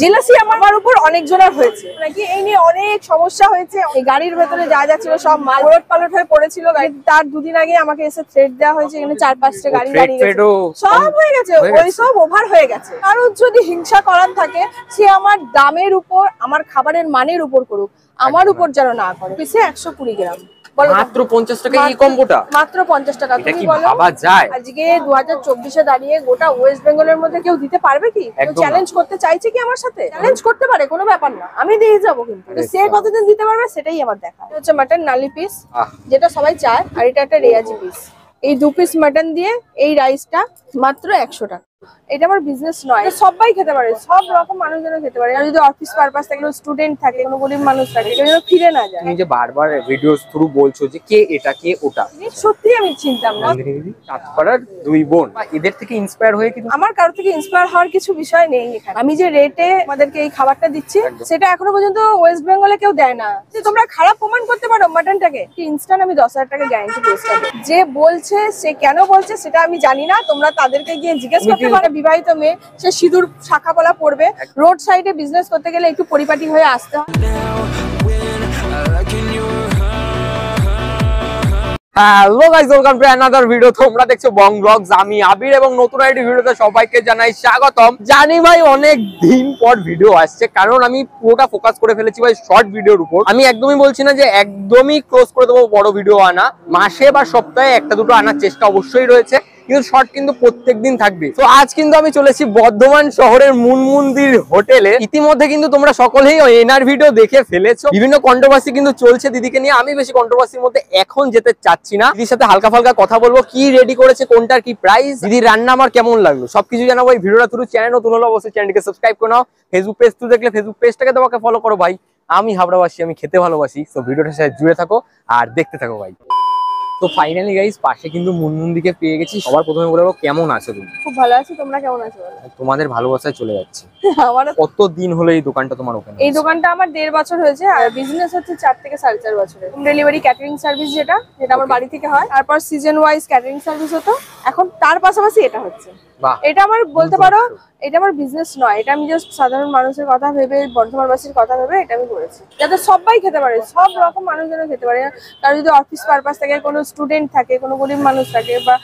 Jealousy আমার উপর অনেকজনের হয়েছে নাকি এই নিয়ে অনেক সমস্যা হয়েছে। এই গাড়ির ভেতরে যা যা ছিল সব মাল ওলট পালট হয়ে পড়েছিল। তার দুদিন আগে আমাকে এসে থ্রেড দেওয়া হয়েছে, এখানে 4-5টা গাড়ি দাঁড়িয়ে গেছে, সব হয়ে গেছে, ওই সব ওভার হয়ে গেছে। কারণ যদি হিংসা করার থাকে সে আমার দামের উপর, আমার খাবারের মানের উপর করুক, আমার উপর যেন না করে। পিছে 120 গ্রাম মাত্র 50 টাকা এই কম্বোটা, মাত্র 50 টাকা। তুমি বলো ভাবা যায় আজকে 2024 এ দাঁড়িয়ে গোটা ওয়েস্ট বেঙ্গলের মধ্যে কেউ দিতে পারবে কি? চ্যালেঞ্জ করতে চাইছে কি আমার সাথে? চ্যালেঞ্জ করতে পারে, কোনো ব্যাপার না, আমি দিয়ে যাবো, কিন্তু সে কতদিন দিতে পারবে সেটাই আমার দেখা। হচ্ছে মাটন নালি পিস, যেটা সবাই চায়, আর এটা একটা রেয়াজি পিস। এই 2 পিস মাটন দিয়ে এই রাইসটা মাত্র 100 টাকা। এটা আমার বিজনেস নয়, সবাই খেতে পারে, সব রকম মানুষ যেন খেতে পারে। যদি অফিস পারপাস থাকে, স্টুডেন্ট থাকে, কোনো গরিব মানুষ থাকে, কেউ যেন ফিরে না যায়। তুমি যে বারবার ভিডিওস থ্রু বলছো যে কে এটা কে ওটা, সত্যি আমি চিনতাম না। চাঁদপাড়ার দুই বোন, এদের থেকে ইন্সপায়ার হয়ে কি? আমার কারো থেকে ইন্সপায়ার হওয়ার কিছু বিষয় নেই এখানে। আমি যে রেটে আমাদেরকে এই খাবারটা দিচ্ছি সেটা এখনো পর্যন্ত ওয়েস্ট বেঙ্গলে কেউ দেয় না। যে তোমরা খারাপ প্রমাণ করতে পারো মাটনটাকে, ইনস্ট্যান্ট আমি 10,000 টাকা গ্যারান্টি পুরস্কার দেব। যে বলছে সে কেন বলছে সেটা আমি জানি না, তোমরা তাদেরকে গিয়ে জিজ্ঞেস করতে পারো। বিবাহিত মেয়ে, সে সিঁদুর শাখা পলা পড়বে, রোড সাইডে বিজনেস করতে গেলে একটু পরিপাটি হয়ে আসতে হয়। Hello guys, welcome to another video. তোমরা দেখছো বং ব্লগস, আমি আবির, এবং নতুন একটা ভিডিওতে সবাইকে জানাই স্বাগতম। জানি ভাই অনেক দিন পর ভিডিও আসছে, কারণ আমি পুরোটা ফোকাস করে ফেলেছি ভাই শর্ট ভিডিওর উপর। আমি একদমই বলছি না যে একদমই ক্লোজ করে দেবো বড় ভিডিও আনা, মাসে বা সপ্তাহে একটা দুটো আনার চেষ্টা অবশ্যই রয়েছে, কিন্তু শর্ট কিন্তু প্রত্যেকদিন থাকবে। তো আজ কিন্তু আমি চলেছি বর্ধমান শহরের মন্দির হোটেলে। ইতিমধ্যে কিন্তু তোমরা সকলেই এনার ভিডিও দেখে ফেলেছো। বিভিন্ন কন্ট্রোভার্সি কিন্তু চলছে দিদিকে নিয়ে। আমি বেশি কন্ট্রোভার্সির মধ্যে এখন যেতে চাচ্ছি না। দিদির সাথে হালকা ফালকা কথা বলবো, কি রেডি করেছে, কোনটার কি প্রাইস, দিদির রান্না আমার কেমন লাগলো, সবকিছু জানাবো এই ভিডিওটা থ্রু। চ্যানেল নতুন হলে অবশ্যই চ্যানেলকে সাবস্ক্রাইব করে নাও। ফেসবুক পেজ থ্রু দেখলে ফেসবুক পেজটাকে তোমাকে ফলো করো ভাই। আমি হাবড়াবাসী, আমি খেতে ভালোবাসি। তো ভিডিওটার সাথে জুড়ে থাকো আর দেখতে থাকো ভাই। তো ফাইনালি গাইস, পাশে কিন্তু মুনমুনদিকে পেয়ে গেছি। সবার প্রথমে বলবো কেমন আছো তুমি? খুব ভালো আছি, তোমরা কেমন আছো? তোমাদের ভালোবাসায় চলে যাচ্ছে। আমার কতদিন হলো এই দোকানটা তোমার ওখানে? এই দোকানটা আমার 1.5 বছর হয়েছে, আর বিজনেস হচ্ছে 4 থেকে 4.5 বছরের। হোম ডেলিভারি ক্যাটারিং সার্ভিস যেটা আমার বাড়ি থেকে হয়, তারপর সিজন ওয়াইজ ক্যাটারিং সার্ভিস হতো, এখন তার পাশাপাশি এটা হচ্ছে। এটা আমার বলতে পারো এটা আমার বিজনেস নয়, এটা আমি জাস্ট সাধারণ মানুষের কথা ভেবে, বর্ধমানবাসীর কথা ভেবে এটা আমি করেছি, যাতে সবাই খেতে পারে, সব রকম মানুষ যেন খেতে পারে। কারণ যদি অফিস পারপাস থাকে, কোনো স্টুডেন্ট থাকে, কোনো গরিব মানুষ থাকে, বা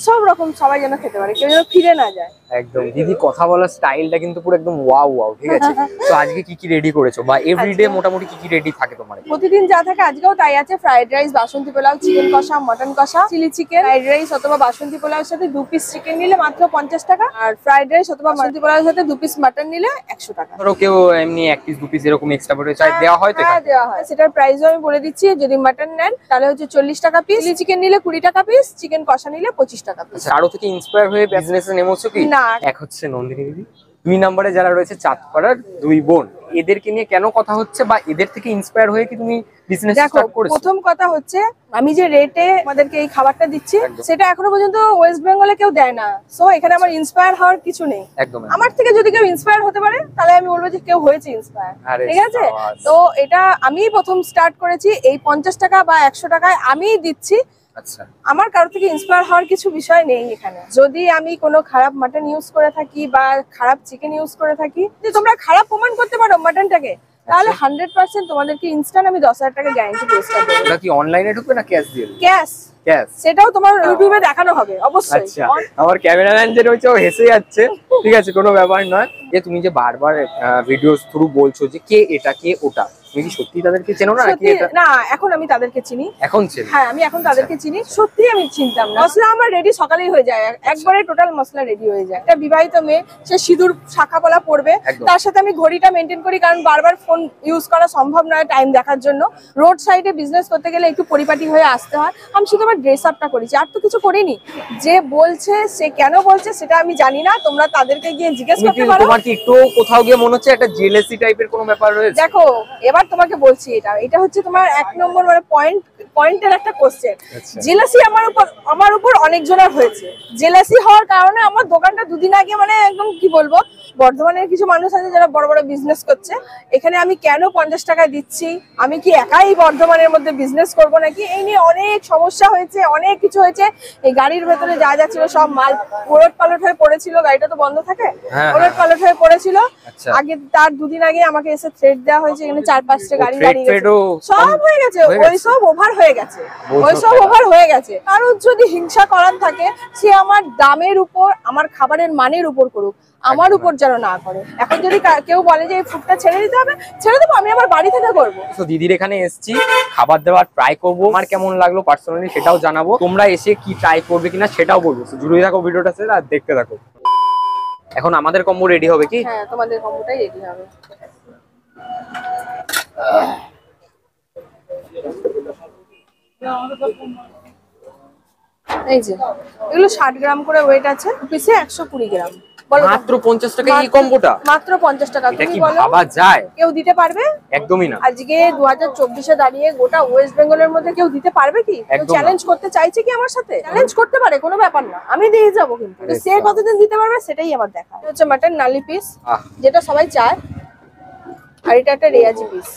সব রকম সবাই যেন খেতে পারে, কেউ যেন ফিরে না যায়। একদম দিদি কথা বলার স্টাইলটা কিন্তু পুরো একদম ওয়াও ওয়াও, ঠিক আছে। তো আজকে কি কি রেডি করেছো, বা এভরিডে মোটামুটি কি কি রেডি থাকে তোমার? প্রতিদিন যা থাকে আজকেও তাই আছে। ফ্রাইড রাইস, বাসন্তী পোলাও, চিকেন কষা, মটন কষা, চিলি চিকেন, ফ্রাইড রাইস অথবা বাসন্তী পোলাওর সাথে 2 পিস চিকেন নিলে মাত্র 50 টাকা, আর ফ্রাইড রাইস অথবা বাসন্তী পোলাওর সাথে 2 পিস মটন নিলে 100 টাকা। ধরো কেউ এমনি 1 পিস 2 পিস এরকম এক্সট্রা করে চাই দেওয়া হয় তো? হ্যাঁ দেওয়া হয়, সেটার প্রাইসও আমি বলে দিচ্ছি। যদি মটন নেন তাহলে হচ্ছে 40 টাকা পিস, চিলি চিকেন নিলে 20 টাকা পিস, চিকেন কষা নিলে 25 টাকা পিস। আরো থেকে ইন্সপায়ার হয়ে বিজনেসে নেমেছো কি? না, এক হচ্ছে নন্দিনী দিদি, 2 নম্বরে যারা রয়েছে চাঁদপাড়ার দুই বোন, এদেরকে নিয়ে কেন কথা হচ্ছে, বা এদের থেকে ইন্সপায়ার হয়ে কি তুমি বিজনেস স্টার্ট করেছো? প্রথম কথা হচ্ছে আমি যে রেটে আমাদেরকে এই খাবারটা দিচ্ছি সেটা এখনো পর্যন্ত ওয়েস্ট বেঙ্গলে কেউ দেয় না। সো এখানে আমার ইন্সপায়ার হওয়ার কিছু নেই। একদম আমার থেকে যদি কেউ ইন্সপায়ার হতে পারে তাহলে আমি বলবো যে কেউ হয়েছে ইন্সপায়ার, ঠিক আছে। তো এটা আমি প্রথম স্টার্ট করেছি, এই 50 টাকা বা 100 টাকায় আমি দিচ্ছি। আচ্ছা, আমার কারো থেকে ইন্সপায়ার হওয়ার কিছু বিষয় নেই এখানে। যদি আমি কোনো খারাপ মাটন ইউজ করে থাকি বা খারাপ চিকেন ইউজ করে থাকি, যে তোমরা খারাপ প্রমাণ করতে পারো মাটনটাকে, তাহলে 100% তোমাদেরকে ইনস্ট্যান্ট আমি 10,000 টাকা গ্যারান্টি পুরস্কার দেব। এটা কি অনলাইনে ঢুকবে না ক্যাশ দিয়ে? ক্যাশ, সেটাও তোমার ইউটিউবে দেখানো হবে অবশ্যই। আচ্ছা, আমার ক্যামেরাম্যান যে রয়েছে ও হেসে যাচ্ছে, ঠিক আছে, কোনো ব্যাপার নয়। যে তুমি যে বারবার ভিডিওস থ্রু বলছো যে কে এটা কে ওটা, তুমি কি সত্যি তাদেরকে চেনো না? না, এখন আমি তাদেরকে চিনি। এখন চিনি? হ্যাঁ, আমি এখন তাদেরকে চিনি। সত্যি আমি চিনতাম না। মশলা আমার রেডি সকালেই হয়ে যায়, একবারে টোটাল মশলা রেডি হয়ে যায়। একটা বিবাহিত মেয়ে, সে সিঁদুর শাখা পলা পড়বে, তার সাথে আমি ঘড়িটা মেনটেন করি, কারণ বারবার ফোন ইউজ করা সম্ভব নয় টাইম দেখার জন্য। রোড সাইডে বিজনেস করতে গেলে একটু পরিপাটি হয়ে আসতে হয়। আমি শুধু আমার ড্রেস আপটা করেছি, আর তো কিছু করিনি। যে বলছে সে কেন বলছে সেটা আমি জানি না, তোমরা তাদেরকে গিয়ে জিজ্ঞেস করতে পারো। তোমার কি একটু কোথাও গিয়ে মনে হচ্ছে একটা জেলেসি টাইপের কোনো ব্যাপার রয়েছে? দেখো, এবার তোমাকে বলছি, এটা হচ্ছে তোমার 1 নম্বর মানে পয়েন্টের একটা কোশ্চেন। জেলাসি আমার উপর অনেকজনের হয়েছে। জেলাসি হওয়ার কারণে আমার দোকানটা দুদিন আগে মানে একদম কি বলবো, বর্ধমানের কিছু মানুষ আছে যারা বড় বড় বিজনেস করছে, এখানে আমি কেন 50 টাকায় দিচ্ছি, আমি কি একাই বর্ধমানের মধ্যে বিজনেস করব নাকি, এই নিয়ে অনেক সমস্যা হয়েছে, অনেক কিছু হয়েছে। এই গাড়ির ভেতরে যা যা ছিল সব মাল ওলট পালট হয়ে পড়েছিল, গাড়িটা তো বন্ধ থাকে, ওলট পালট হয়ে পড়েছিল। আগে তার দুদিন আগে আমাকে এসে থ্রেড দেওয়া হয়েছে, এখানে 4-5টা গাড়ি দাঁড়িয়ে গেছে, সব হয়ে গেছে, ওইসব ওভার হয়ে গেছে, ওইসব ওভার হয়ে গেছে। কারণ যদি হিংসা করার থাকে সে আমার দামের উপর, আমার খাবারের মানের উপর করুক, আমার উপর যেন না করে। এখন যদি কেউ বলে যে এই ফুডটা ছেড়ে দিতে হবে, ছেড়ে দেবো, আমি আমার বাড়ি থেকে করবো। তো দিদির এখানে এসেছি, খাবার দাবার ট্রাই করবো, আমার কেমন লাগলো পার্সোনালি সেটাও জানাবো, তোমরা এসে কি ট্রাই করবে কিনা সেটাও বলবো। জুড়ে থাকো ভিডিওটা আর দেখতে থাকো। এখন আমাদের কম্বো রেডি হবে কি? হ্যাঁ, তোমাদের কম্বোটাই রেডি হবে। এই যে এগুলো 60 গ্রাম করে ওয়েট আছে, পিসে 120 গ্রাম। মাত্র 50 টাকা এই কম্বোটা? মাত্র 50 টাকা। এটা কি ভাবা যায়? কেউ দিতে পারবে? একদমই না। আজকে 2024 এ দাঁড়িয়ে গোটা ওয়েস্ট বেঙ্গলের মধ্যে কেউ দিতে পারবে কি? কেউ চ্যালেঞ্জ করতে চাইছে কি আমার সাথে? চ্যালেঞ্জ করতে পারে, কোনো ব্যাপার না, আমি দিয়ে যাব, কিন্তু সে কতদিন দিতে পারবে সেটাই আমার দেখা। এটা হচ্ছে মাটন নালি পিস, যেটা সবাই চায়, আর এটা একটা রেয়াজি পিস।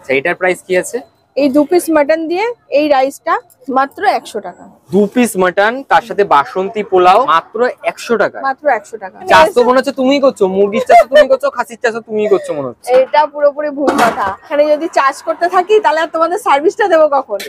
সেইটার প্রাইস কি আছে? এই 2 পিস মাটন দিয়ে এই রাইসটা মাত্র 100 টাকা। 2 পিস মাটন তার সাথে বাসন্তী পোলাও মাত্র 100 টাকা। মাত্র 100 টাকা। চাষ তো মনে হচ্ছে তুমিই করছো, মুরগির চাষ তুমি করছো, খাসির চাষ তুমিই করছো মনে হচ্ছে। এটা পুরোপুরি ভুল কথা। এখানে যদি চাষ করতে থাকি তাহলে আর তোমাদের সার্ভিসটা দেবো কখন?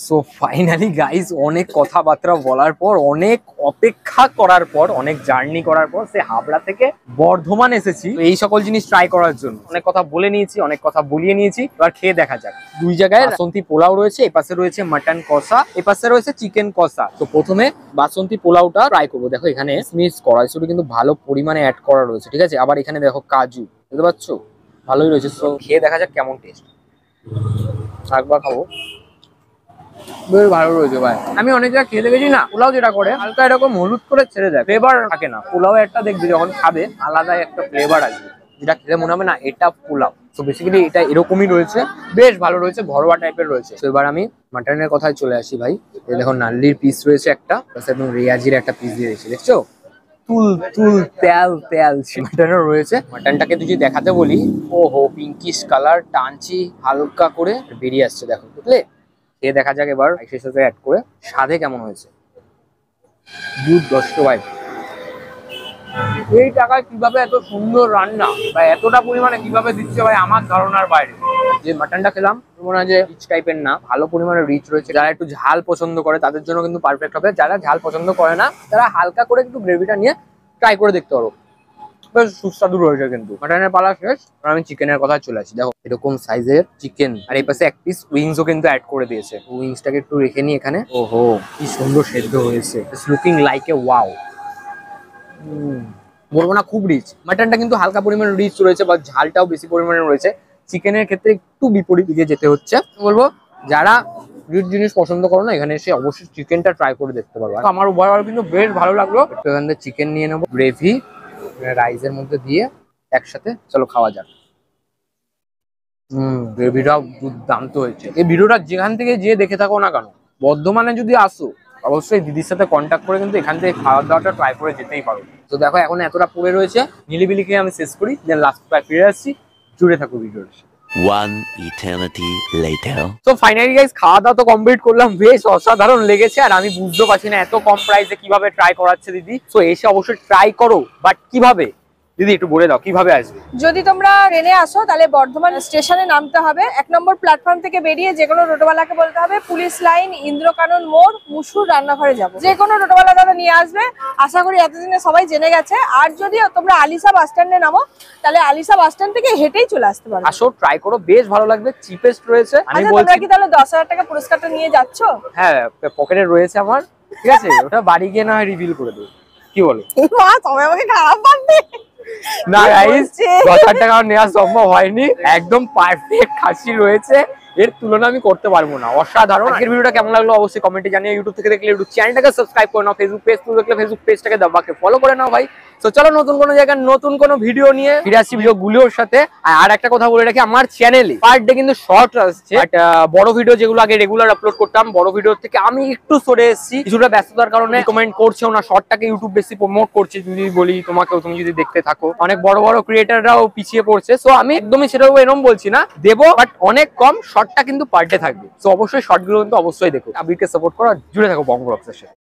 সো ফাইনালি গাইস, অনেক কথাবার্তা বলার পর, অনেক অপেক্ষা করার পর, অনেক জার্নি করার পর সে হাবড়া থেকে বর্ধমান এসেছি এই সকল জিনিস ট্রাই করার জন্য। অনেক কথা বলে নিয়েছি, অনেক কথা বলিয়ে নিয়েছি, এবার খেয়ে দেখা যাক। 2 জায়গায় বাসন্তী পোলাও রয়েছে, এই পাশে রয়েছে মাটন কষা, এই পাশে রয়েছে চিকেন কষা। তো প্রথমে বাসন্তী পোলাওটা ট্রাই করবো। দেখো এখানে কিশমিশ, কড়াইশুঁটি কিন্তু ভালো পরিমাণে অ্যাড করা রয়েছে, ঠিক আছে? আবার এখানে দেখো কাজু, বুঝতে পারছো, ভালোই রয়েছে। তো খেয়ে দেখা যাক কেমন টেস্ট। একবার খাবো, বেশ ভালো রয়েছে ভাই। আমি অনেক জায়গায় খেয়ে দেখেছি না, পোলাও যেটা করে হালকা এরকম হলুদ করে ছেড়ে দেয়, ফ্লেভার থাকে না। পোলাও একটা দেখবি যখন খাবে আলাদা একটা ফ্লেভার আসবে, যেটা খেলে মনে হবে না এটা পোলাও। তো বেসিক্যালি এটা এরকমই রয়েছে, বেশ ভালো রয়েছে, ঘরোয়া টাইপের রয়েছে। তো এবার আমি মাটনের কথায় চলে আসি ভাই। এই দেখো নাল্লির পিস রয়েছে একটা, একদম রেয়াজির একটা পিস দিয়ে দিয়েছি, দেখছো? তুল তুল তেল তেল মাটনও রয়েছে। মাটনটাকে যদি দেখাতে বলি, ওহো পিঙ্কিশ কালার, টানছি হালকা করে বেরিয়ে আসছে, দেখো, বুঝলে? খেয়ে দেখা যাক এবার রাইসের সাথে অ্যাড করে স্বাদে কেমন হয়েছে। দুধ 10 ভাই। এই টাকায় কিভাবে এত সুন্দর রান্না বা এতটা পরিমাণে কিভাবে দিচ্ছে ভাই, আমার ধারণার বাইরে। যে মাটনটা খেলাম মনে হয় যে রিচ টাইপের না, ভালো পরিমাণে রিচ রয়েছে। যারা একটু ঝাল পছন্দ করে তাদের জন্য কিন্তু পারফেক্ট হবে। যারা ঝাল পছন্দ করে না তারা হালকা করে একটু গ্রেভিটা নিয়ে ট্রাই করে দেখতে পারো, বেশ সুস্বাদু রয়েছে। কিন্তু মাটনের পালা শেষ, আর আমি চিকেনের কথা চলে আসি। দেখো এরকম সাইজের চিকেন, আর এই পাশে 1 পিস উইংসও কিন্তু অ্যাড করে দিয়েছে। উইংসটাকে একটু রেখে নিই এখানে। ওহো কি সুন্দর সেদ্ধ হয়েছে, লুকিং লাইক এ ওয়াও। বলবো না খুব রিচ, মাটনটা কিন্তু হালকা পরিমাণে রিচ রয়েছে, বা ঝালটাও বেশি পরিমাণে রয়েছে। চিকেনের ক্ষেত্রে একটু বিপরীত দিকে যেতে হচ্ছে। বলবো যারা রিচ জিনিস পছন্দ করো না, এখানে এসে অবশ্যই চিকেনটা ট্রাই করে দেখতে পারো। আমার ওভারঅল কিন্তু বেশ ভালো লাগলো। একটু এখান থেকে চিকেন নিয়ে নেবো, গ্রেভি রাইসের মধ্যে দিয়ে একসাথে, চলো খাওয়া যাক। গ্রেভিটাও দুর্দান্ত হয়েছে। এই ভিডিওটা যেখান থেকে যে দেখে থাকো না কেন, বর্ধমানে যদি আসো অবশ্যই দিদির সাথে কন্ট্যাক্ট করে কিন্তু এখান থেকে খাওয়া দাওয়াটা ট্রাই করে যেতেই পারো। তো দেখো এখন এতটা পড়ে রয়েছে, নিলিবিলি খেয়ে আমি শেষ করি, দেন লাস্ট প্রায় ফিরে আসছি। জুড়ে থাকো ভিডিওর। One eternity later. তো ফাইনালি গাইস খাওয়া দাওয়া তো কমপ্লিট করলাম, বেশ অসাধারণ লেগেছে। আর আমি বুঝতে পারছি না এত কম প্রাইসে কিভাবে ট্রাই করাচ্ছে দিদি। তো এসে অবশ্যই ট্রাই করো, বাট কিভাবে দিদি একটু বলে দাও কিভাবে আসবে। যদি তোমরা ট্রেনে আসো তাহলে বর্ধমান স্টেশনে নামতে হবে। 1 নম্বর প্ল্যাটফর্ম থেকে বেরিয়ে যে কোনো টোটোওয়ালাকে বলতে হবে পুলিশ লাইন, ইন্দ্রকানন মোড়, মুসুর রান্নাঘরে যাবো। যে কোনো টোটোওয়ালা দাদা নিয়ে আসবে, আশা করি এতদিনে সবাই জেনে গেছে। আর যদি তোমরা আলিশা বাস স্ট্যান্ডে নামো তাহলে আলিশা বাস স্ট্যান্ড থেকে হেঁটেই চলে আসতে পারো। আসো ট্রাই করো, বেশ ভালো লাগবে, চিপেস্ট রয়েছে। আমি বলছি তোমরা কি তাহলে 10,000 টাকা পুরস্কারটা নিয়ে যাচ্ছ? হ্যাঁ পকেটে রয়েছে আমার, ঠিক আছে? ওটা বাড়ি গিয়ে না হয় রিভিল করে দেবো, কি বলো? মা তুমি আমাকে খারাপ বানবে না গাইস, 10,000 টাকা নেওয়া সম্ভব হয়নি। একদম পারফেক্ট খাসি রয়েছে, এর তুলনা আমি করতে পারবো না, অসাধারণ। আজকের ভিডিওটা কেমন লাগলো অবশ্যই কমেন্টে জানিয়ে। ইউটিউব থেকে দেখলে ইউটিউব চ্যানেলটাকে সাবস্ক্রাইব করে নাও, ফেসবুক পেজ থেকে দেখলে ফেসবুক পেজটাকে দাবাকে ফলো করে নাও ভাই। তো চলো নতুন কোনো জায়গায় নতুন কোনো ভিডিও নিয়ে ফিরে আসছি ভিডিওগুলোর সাথে। আর একটা কথা বলে রাখি, আমার চ্যানেলে পার ডে কিন্তু শর্ট আসছে, বাট বড় ভিডিও যেগুলো আগে রেগুলার আপলোড করতাম, বড় ভিডিও থেকে আমি একটু সরে এসেছি কিছুটা ব্যস্ততার কারণে। কমেন্ট করছেও না, শর্টটাকে ইউটিউব বেশি প্রমোট করছে যদি বলি তোমাকেও, তুমি যদি দেখতে থাকো। অনেক বড় বড় ক্রিয়েটাররাও পিছিয়ে পড়ছে, সো আমি একদমই সেটাও এরকম বলছি না, দেবো বাট অনেক কম, শর্টটা কিন্তু পার ডে থাকবে। সো অবশ্যই শর্টগুলো কিন্তু অবশ্যই দেখো, আবিরকে সাপোর্ট করো, জুড়ে থাকো বং ব্লগসের সাথে।